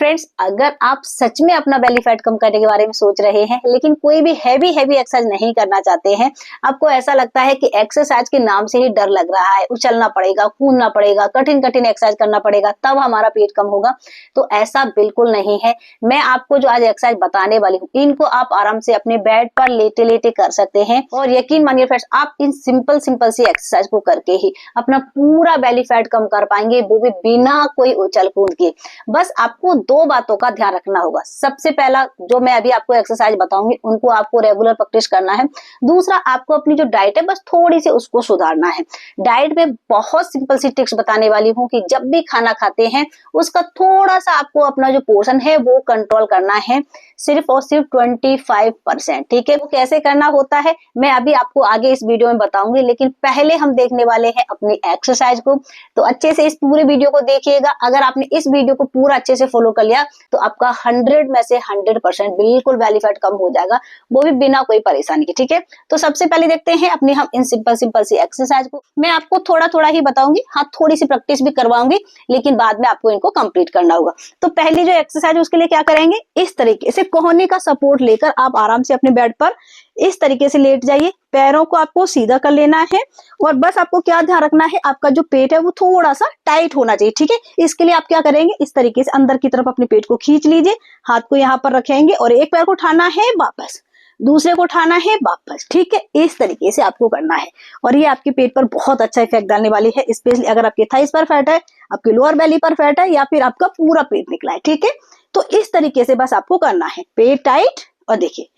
Friends, अगर आप सच में अपना बेली फैट कम करने के बारे में सोच रहे हैं लेकिन कोई भी हैवी एक्सरसाइज नहीं करना चाहते हैं, आपको ऐसा लगता है कि एक्सरसाइज के नाम से ही डर लग रहा है, उछलना पड़ेगा, कूदना पड़ेगा, कठिन एक्सरसाइज करना पड़ेगा तब हमारा पेट कम होगा, तो ऐसा बिल्कुल नहीं है। मैं आपको जो आज एक्सरसाइज बताने वाली हूँ इनको आप आराम से अपने बेड पर लेटे लेटे कर सकते हैं और यकीन मानिए फ्रेंड्स, आप इन सिंपल सी एक्सरसाइज को करके ही अपना पूरा बेली फैट कम कर पाएंगे, वो भी बिना कोई उछल कूद के। बस आपको दो बातों का ध्यान रखना होगा। सबसे पहला, जो मैं अभी आपको एक्सरसाइज बताऊंगी उनको आपको रेगुलर प्रैक्टिस करना है। दूसरा, आपको अपनी जो डाइट है बस थोड़ी सी उसको सुधारना है। डाइट में बहुत सिंपल सी ट्रिक्स बताने वाली हूँ कि जब भी खाना खाते हैं उसका थोड़ा सा आपको अपना जो पोर्शन है वो कंट्रोल करना है, सिर्फ और सिर्फ 25%। ठीक है, वो कैसे करना होता है मैं अभी आपको आगे इस वीडियो में बताऊंगी, लेकिन पहले हम देखने वाले हैं अपनी एक्सरसाइज को। तो अच्छे से इस पूरे वीडियो को देखिएगा। अगर आपने इस वीडियो को पूरा अच्छे से फॉलो कर लिया तो आपका 100 में से 100% बिल्कुल बेली फैट कम हो जाएगा, वो भी बिना कोई परेशानी के। ठीक है, तो सबसे पहले देखते हैं अपनी हम इन सिंपल सी एक्सरसाइज को। मैं आपको थोड़ा थोड़ा ही बताऊंगी, हाँ थोड़ी सी प्रैक्टिस भी करवाऊंगी, लेकिन बाद में आपको इनको कंप्लीट करना होगा। तो पहली जो एक्सरसाइज है उसके लिए क्या करेंगे, इस तरीके से कोहनी का सपोर्ट लेकर आप आराम से अपने बेड पर इस तरीके से लेट जाइए। पैरों को आपको सीधा कर लेना है और बस आपको क्या ध्यान रखना है, आपका जो पेट है वो थोड़ा सा टाइट होना चाहिए। ठीक है, इसके लिए आप क्या करेंगे, इस तरीके से अंदर की तरफ अपने पेट को खींच लीजिए, हाथ को यहाँ पर रखेंगे और एक पैर को उठाना है वापस, दूसरे को उठाना है वापस। ठीक है, इस तरीके से आपको करना है और ये आपके पेट पर बहुत अच्छा इफेक्ट डालने वाली है, स्पेशली अगर आपके थाइस पर फैट है, आपके लोअर बेली पर फैट है या फिर आपका पूरा पेट निकला है। ठीक है, तो इस तरीके से बस आपको करना है, पेट टाइट। और देखिए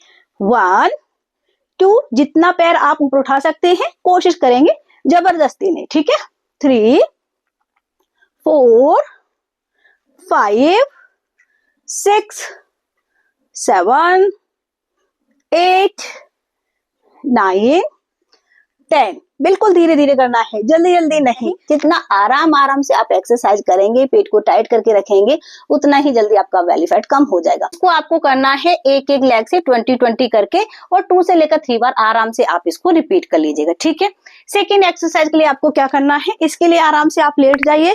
1 2, जितना पैर आप ऊपर उठा सकते हैं कोशिश करेंगे, जबरदस्ती नहीं। ठीक है, 3 4 5 6 7 8 9 10। बिल्कुल धीरे धीरे करना है, जल्दी जल्दी नहीं। जितना आराम से आप एक्सरसाइज करेंगे, पेट को टाइट करके रखेंगे, उतना ही जल्दी आपका बेली फैट कम हो जाएगा। इसको आपको करना है एक लेग से 20-20 करके और 2 से लेकर 3 बार आराम से आप इसको रिपीट कर लीजिएगा। ठीक है, सेकेंड एक्सरसाइज के लिए आपको क्या करना है, इसके लिए आराम से आप लेट जाइए,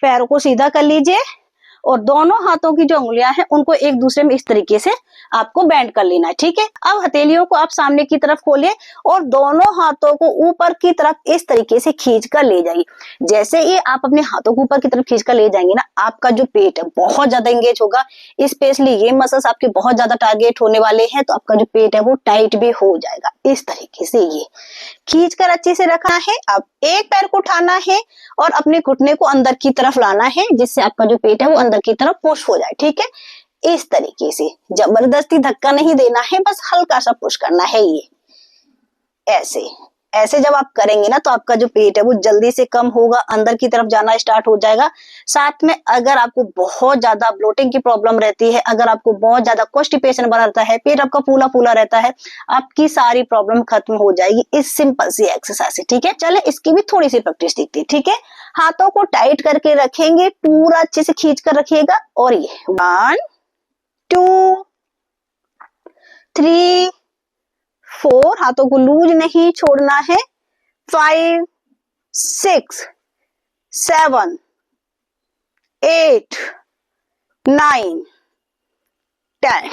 पैरों को सीधा कर लीजिए और दोनों हाथों की जो उंगलियां हैं उनको एक दूसरे में इस तरीके से आपको बेंड कर लेना है। ठीक है, अब हथेलियों को आप सामने की तरफ खोलिए और दोनों हाथों को ऊपर की तरफ इस तरीके से खींच कर ले जाइए। जैसे ही आप अपने हाथों को ऊपर की तरफ खींच कर ले जाएंगे ना, आपका जो पेट है बहुत ज्यादा एंगेज होगा, स्पेशली ये मसल्स आपके बहुत ज्यादा टारगेट होने वाले हैं, तो आपका जो पेट है वो टाइट भी हो जाएगा। इस तरीके से ये खींच कर अच्छे से रखना है। अब एक पैर को उठाना है और अपने घुटने को अंदर की तरफ लाना है, जिससे आपका जो पेट है वो अंदर की तरफ पुश हो जाए। ठीक है, इस तरीके से जबरदस्ती धक्का नहीं देना है, बस हल्का सा पुश करना है। ये ऐसे जब आप करेंगे ना तो आपका जो पेट है वो जल्दी से कम होगा, अंदर की तरफ जाना स्टार्ट हो जाएगा। साथ में अगर आपको बहुत ज्यादा ब्लोटिंग की प्रॉब्लम रहती है, अगर आपको बहुत ज्यादा कॉन्स्टिपेशन बना रहता है, पेट आपका फूला फूला रहता है, आपकी सारी प्रॉब्लम खत्म हो जाएगी इस सिंपल सी एक्सरसाइज से। ठीक है, चले इसकी भी थोड़ी सी प्रैक्टिस देखते हैं। ठीक है, हाथों को टाइट करके रखेंगे, पूरा अच्छे से खींच कर रखिएगा और ये 1 2 3 4, हाथों को लूज नहीं छोड़ना है, 5 6 7 8 9 10।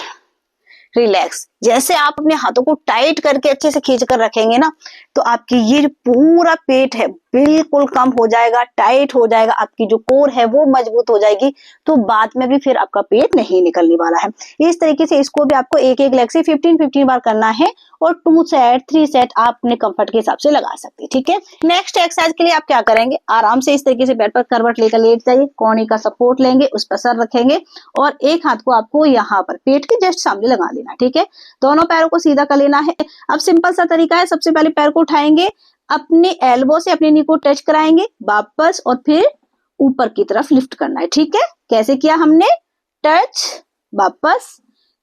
रिलैक्स। जैसे आप अपने हाथों को टाइट करके अच्छे से खींच कर रखेंगे ना, तो आपकी ये पूरा पेट है बिल्कुल कम हो जाएगा, टाइट हो जाएगा, आपकी जो कोर है वो मजबूत हो जाएगी, तो बाद में भी फिर आपका पेट नहीं निकलने वाला है। इस तरीके से इसको भी आपको एक लेग से 15-15 बार करना है और 2 सेट 3 सेट आप अपने कंफर्ट के हिसाब से लगा सकते हैं। ठीक है, नेक्स्ट एक्सरसाइज के लिए आप क्या करेंगे, आराम से इस तरीके से बेड पर करवट लेकर लेट जाइए, कोहनी का सपोर्ट लेंगे, उस पर सर रखेंगे और एक हाथ को आपको यहाँ पर पेट के जस्ट सामने लगा लेना। ठीक है, दोनों पैरों को सीधा कर लेना है। अब सिंपल सा तरीका है, सबसे पहले पैर को उठाएंगे, अपने एल्बो से अपने नी को टच कराएंगे वापस और फिर ऊपर की तरफ लिफ्ट करना है। ठीक है, कैसे किया हमने, टच वापस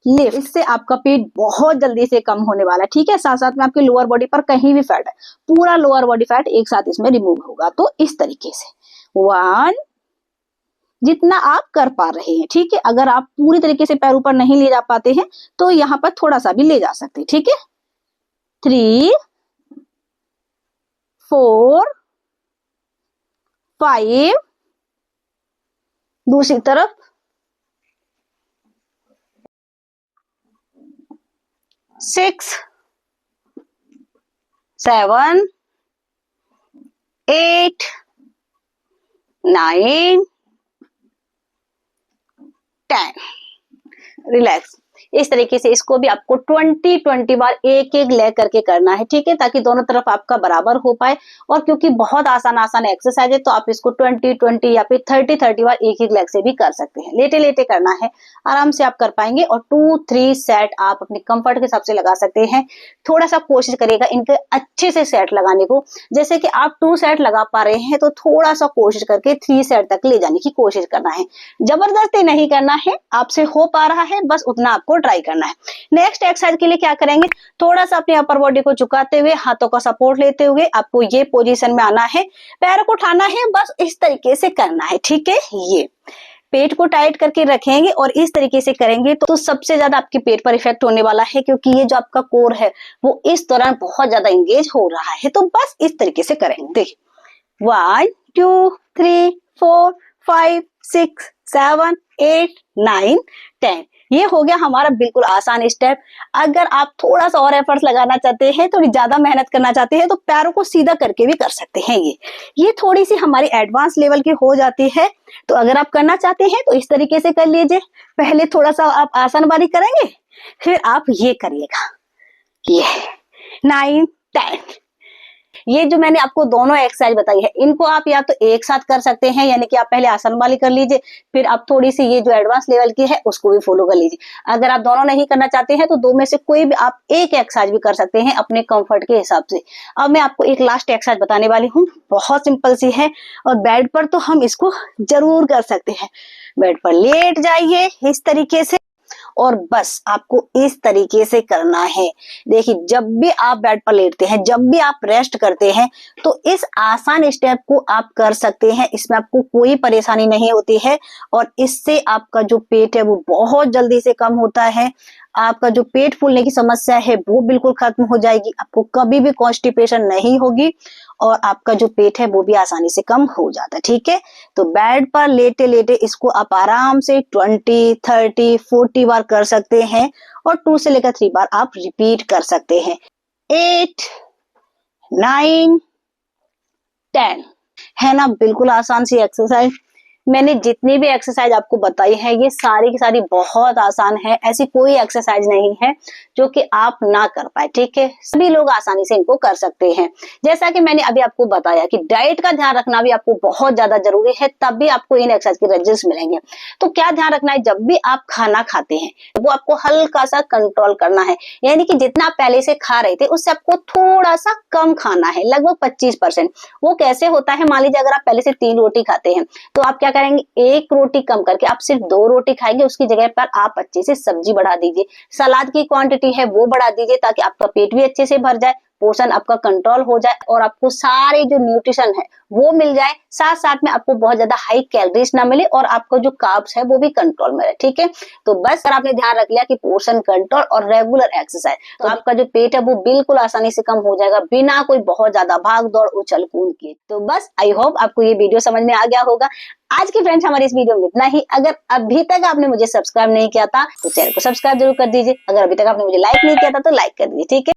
लिफ्ट। इससे आपका पेट बहुत जल्दी से कम होने वाला है। ठीक है, साथ साथ में आपके लोअर बॉडी पर कहीं भी फैट है, पूरा लोअर बॉडी फैट एक साथ इसमें रिमूव होगा। तो इस तरीके से 1, जितना आप कर पा रहे हैं। ठीक है, अगर आप पूरी तरीके से पैर ऊपर नहीं ले जा पाते हैं तो यहाँ पर थोड़ा सा भी ले जा सकते हैं। ठीक है, 3 4 5, दूसरी तरफ 6 7 8 9 10। रिलैक्स। इस तरीके से इसको भी आपको 20 बार एक एक लेग करके करना है, ठीक है, ताकि दोनों तरफ आपका बराबर हो पाए। और क्योंकि बहुत आसान आसान एक्सरसाइज है तो आप इसको 20 या फिर 30 बार एक एक लेग से भी कर सकते हैं। लेटे लेटे करना है, आराम से आप कर पाएंगे। और 2-3 सेट आप अपने कंफर्ट के हिसाब से लगा सकते हैं। थोड़ा सा कोशिश करिएगा इनके अच्छे से सेट लगाने को। जैसे कि आप 2 सेट लगा पा रहे हैं तो थोड़ा सा कोशिश करके 3 सेट तक ले जाने की कोशिश करना है। जबरदस्ती नहीं करना है, आपसे हो पा रहा है बस उतना आपको ट्राई करना है। नेक्स्ट एक्सरसाइज के लिए क्या करेंगे, थोड़ा सा अपने अपर बॉडी को झुकाते हुए हाथों का सपोर्ट लेते हुए आपको ये पोजीशन में आना है। पैरों को उठाना है, बस इस तरीके से करना है, ठीक है। ये पेट को टाइट करके रखेंगे और इस तरीके से करेंगे तो सबसे ज्यादा आपके पेट पर इफेक्ट होने वाला है, क्योंकि ये जो आपका कोर है वो इस दौरान बहुत ज्यादा एंगेज हो रहा है। तो बस इस तरीके से करेंगे। देखिए 1 2 3 4 5 6 7 8 9 10। ये हो गया हमारा बिल्कुल आसान स्टेप। अगर आप थोड़ा सा और एफर्ट्स लगाना चाहते हैं, थोड़ी ज्यादा मेहनत करना चाहते हैं तो पैरों को सीधा करके भी कर सकते हैं। ये थोड़ी सी हमारी एडवांस लेवल की हो जाती है। तो अगर आप करना चाहते हैं तो इस तरीके से कर लीजिए। पहले थोड़ा सा आप आसान वाली करेंगे, फिर आप ये करिएगा, ये 9 10। ये जो मैंने आपको दोनों एक्सरसाइज बताई है इनको आप या तो एक साथ कर सकते हैं, यानी कि आप पहले आसान वाली कर लीजिए, फिर आप थोड़ी सी ये जो एडवांस लेवल की है उसको भी फॉलो कर लीजिए। अगर आप दोनों नहीं करना चाहते हैं तो दो में से कोई भी आप एक एक्सरसाइज भी कर सकते हैं अपने कंफर्ट के हिसाब से। अब मैं आपको एक लास्ट एक्सरसाइज बताने वाली हूँ, बहुत सिंपल सी है और बेड पर तो हम इसको जरूर कर सकते हैं। बेड पर लेट जाइए इस तरीके से और बस आपको इस तरीके से करना है। देखिए जब भी आप बेड पर लेटते हैं, जब भी आप रेस्ट करते हैं तो इस आसान स्टेप को आप कर सकते हैं। इसमें आपको कोई परेशानी नहीं होती है और इससे आपका जो पेट है वो बहुत जल्दी से कम होता है। आपका जो पेट फूलने की समस्या है वो बिल्कुल खत्म हो जाएगी। आपको कभी भी कॉन्स्टिपेशन नहीं होगी और आपका जो पेट है वो भी आसानी से कम हो जाता है, ठीक है। तो बेड पर लेटे लेटे इसको आप आराम से 20 30 40 बार कर सकते हैं और 2 से लेकर 3 बार आप रिपीट कर सकते हैं। 8 9 10 है ना, बिल्कुल आसान सी एक्सरसाइज। मैंने जितनी भी एक्सरसाइज आपको बताई है ये सारी की सारी बहुत आसान है। ऐसी कोई एक्सरसाइज नहीं है जो कि आप ना कर पाए, ठीक है। सभी लोग आसानी से इनको कर सकते हैं। जैसा कि मैंने अभी आपको बताया कि डाइट का ध्यान रखना भी आपको बहुत ज्यादा जरूरी है, तब भी आपको इन एक्सरसाइज के रिजल्ट्स मिलेंगे। तो क्या ध्यान रखना है, जब भी आप खाना खाते हैं वो आपको हल्का सा कंट्रोल करना है, यानी कि जितना आप पहले से खा रहे थे उससे आपको थोड़ा सा कम खाना है, लगभग 25%। वो कैसे होता है, मान लीजिए अगर आप पहले से 3 रोटी खाते हैं तो आप क्या करेंगे, 1 रोटी कम करके आप सिर्फ 2 रोटी खाएंगे, उसकी जगह पर आप अच्छे से सब्जी बढ़ा दीजिए, सलाद की क्वांटिटी है वो बढ़ा दीजिए ताकि आपका पेट भी अच्छे से भर जाए, पोर्शन आपका कंट्रोल हो जाए और आपको सारे जो न्यूट्रिशन है वो मिल जाए। साथ साथ में आपको बहुत ज्यादा हाई कैलोरीज ना मिले और आपको जो कार्ब्स है वो भी कंट्रोल में रहे, ठीक है। तो बस अगर आपने ध्यान रख लिया कि पोर्शन कंट्रोल और रेगुलर एक्सरसाइज, तो आपका जो पेट है वो बिल्कुल आसानी से कम हो जाएगा बिना कोई बहुत ज्यादा भाग दौड़ उछल कूद के। तो बस आई होप आपको ये वीडियो समझ में आ गया होगा। आज की फ्रेंड्स हमारी इस वीडियो में इतना ही। अगर अभी तक आपने मुझे सब्सक्राइब नहीं किया था तो चैनल को सब्सक्राइब जरूर कर दीजिए। अगर अभी तक आपने मुझे लाइक नहीं किया था तो लाइक कर दीजिए, ठीक है।